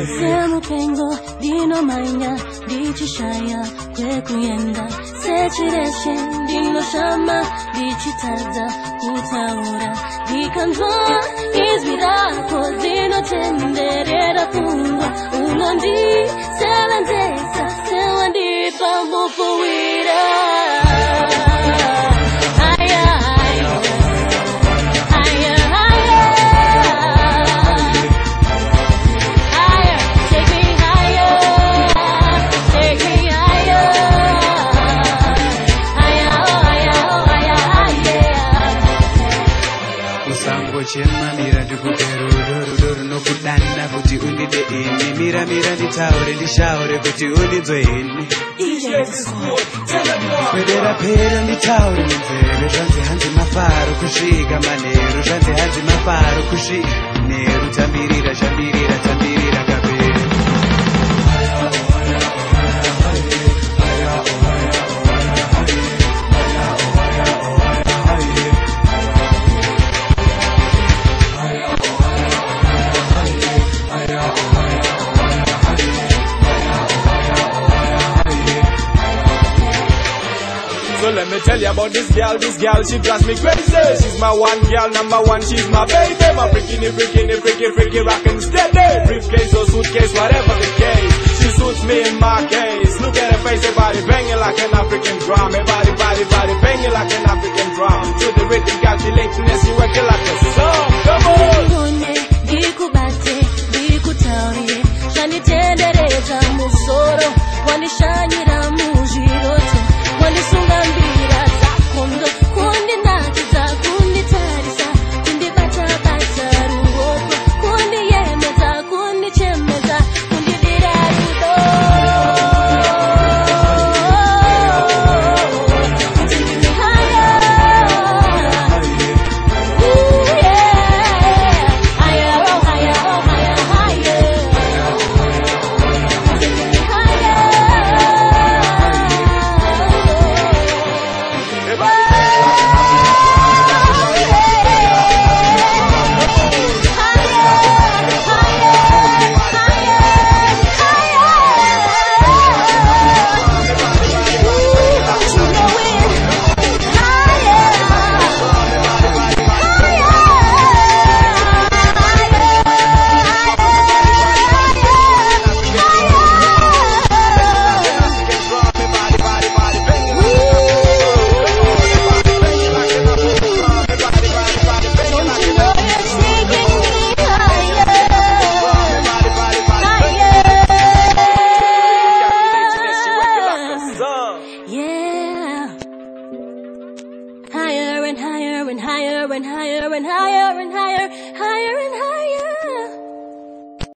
Semu pengo dino manya dichishaya kwekuyenda sechireshe dino shama dichitaza kutaura dikanzwa izmirako dino tenderera fungwa unondi selandesa sewandi pamufuwira. Chema mira ndikudero no kudana kuti undide ini mira nditaure ndishaure kuti undidzwe ini kwedera pera nditaure munzeve zvanzi hanzi mafaro kusvika manheru zvanzi hanzi mafaro kusvika nheru tambirira tambirira kapera. So let me tell you about this girl, she drives me crazy. She's my one girl, number one, she's my baby. My freaky, rockin' steady. Briefcase or suitcase, whatever the case. She suits me in my case. Look at her face, her body banging like an African drum. Her body banging like an African drum. To the rhythm, calculating, she working like a song. Come on! Dikubate, dikutaurie, shanitendereza musoro, wanishanyira mujiroto, wanisungambira zakondo, kundi nakiza, kundi tarisa, kundi bata ruopo, kundi yemeza, kundi chemeza, kundi dirarudo. Taking me higher, ooh yeah, higher, oh higher, oh higher, higher. Taking me higher. Yeah, higher and higher and higher and higher and higher and higher, higher and higher.